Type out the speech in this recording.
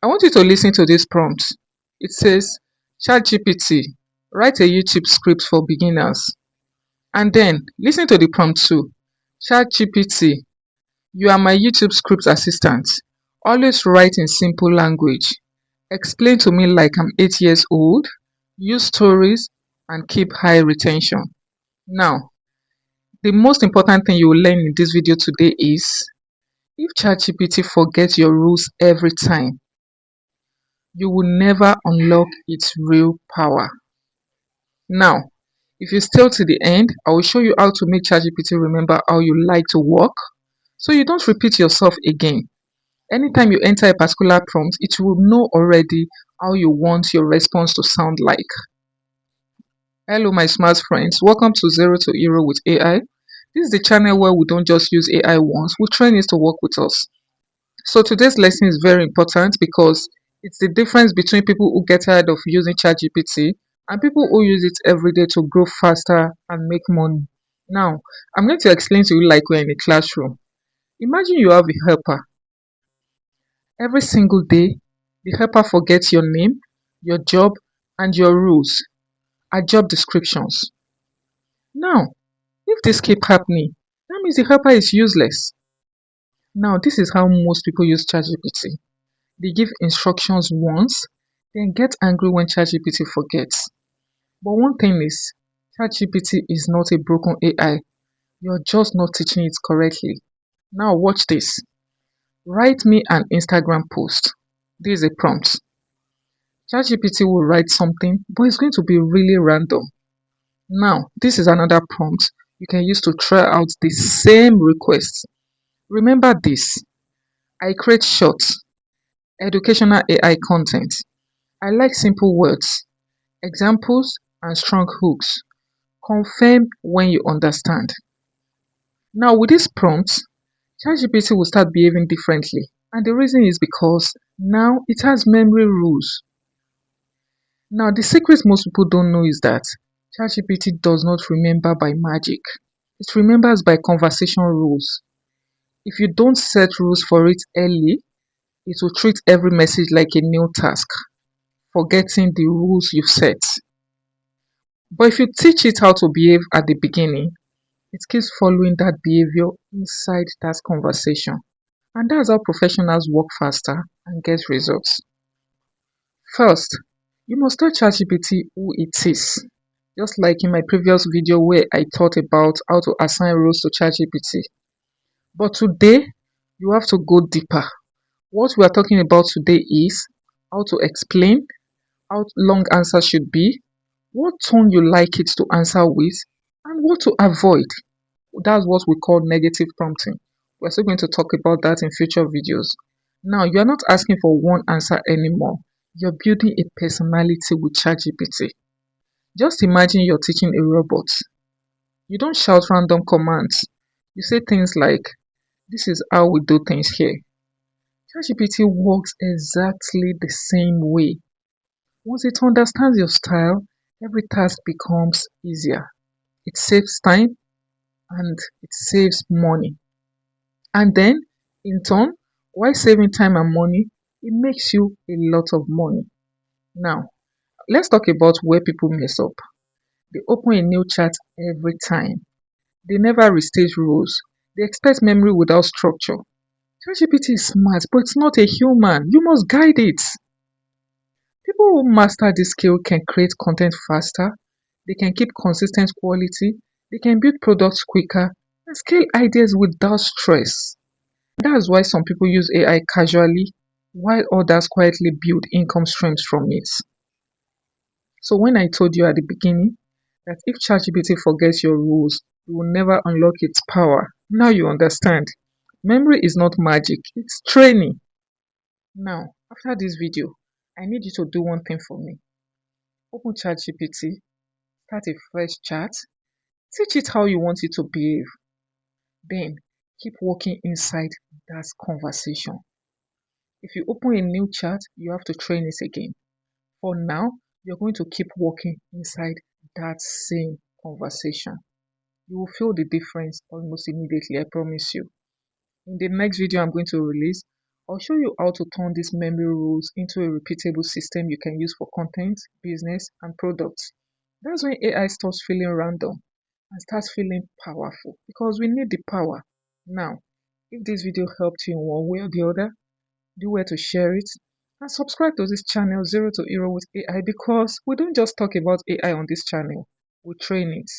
I want you to listen to this prompt. It says, ChatGPT, write a YouTube script for beginners. And then listen to the prompt too. ChatGPT, you are my YouTube script assistant. Always write in simple language. Explain to me like I'm 8 years old. Use stories and keep high retention. Now, the most important thing you will learn in this video today is, if ChatGPT forgets your rules every time, you will never unlock its real power. Now, if you stay to the end, I will show you how to make ChatGPT remember how you like to work, so you don't repeat yourself again. Anytime you enter a particular prompt, it will know already how you want your response to sound like. Hello my smart friends, welcome to Zero to Hero with AI. This is the channel where we don't just use AI once, we train it to work with us. So today's lesson is very important because it's the difference between people who get tired of using ChatGPT and people who use it every day to grow faster and make money. Now, I'm going to explain to you like we're in a classroom. Imagine you have a helper. Every single day, the helper forgets your name, your job, and your rules are job descriptions. Now, if this keep happening, that means the helper is useless. Now, this is how most people use ChatGPT. They give instructions once, then get angry when ChatGPT forgets. But one thing is, ChatGPT is not a broken AI. You're just not teaching it correctly. Now watch this. Write me an Instagram post. This is a prompt. ChatGPT will write something, but it's going to be really random. Now, this is another prompt you can use to try out the same request. Remember this. I create shorts, educational AI content. I like simple words, examples, and strong hooks. Confirm when you understand. Now, with this prompt, ChatGPT will start behaving differently. And the reason is because now it has memory rules. Now, the secret most people don't know is that ChatGPT does not remember by magic. It remembers by conversation rules. If you don't set rules for it early, it will treat every message like a new task, forgetting the rules you've set. But if you teach it how to behave at the beginning, it keeps following that behavior inside that conversation. And that's how professionals work faster and get results. First, you must tell ChatGPT who it is. Just like in my previous video where I taught about how to assign roles to ChatGPT. But today, you have to go deeper. What we are talking about today is how to explain, how long answers should be, what tone you like it to answer with, and what to avoid. That's what we call negative prompting. We're still going to talk about that in future videos. Now, you are not asking for one answer anymore. You're building a personality with ChatGPT. Just imagine you're teaching a robot. You don't shout random commands. You say things like, this is how we do things here. ChatGPT works exactly the same way. Once it understands your style, every task becomes easier. It saves time and it saves money. And then, in turn, while saving time and money, it makes you a lot of money. Now, let's talk about where people mess up. They open a new chat every time. They never restate rules. They expect memory without structure. ChatGPT is smart, but it's not a human. You must guide it. People who master this skill can create content faster, they can keep consistent quality, they can build products quicker, and scale ideas without stress. That's why some people use AI casually, while others quietly build income streams from it. So when I told you at the beginning that if ChatGPT forgets your rules, you will never unlock its power, now you understand. Memory is not magic, it's training. Now, after this video, I need you to do one thing for me. Open ChatGPT, start a fresh chat, teach it how you want it to behave. Then, keep working inside that conversation. If you open a new chat, you have to train it again. For now, you're going to keep working inside that same conversation. You will feel the difference almost immediately, I promise you. In the next video I'm going to release, I'll show you how to turn these memory rules into a repeatable system you can use for content, business, and products. That's when AI stops feeling random and starts feeling powerful because we need the power. Now, if this video helped you in one way or the other, do well to share it and subscribe to this channel Zero to Hero with AI because we don't just talk about AI on this channel, we train it.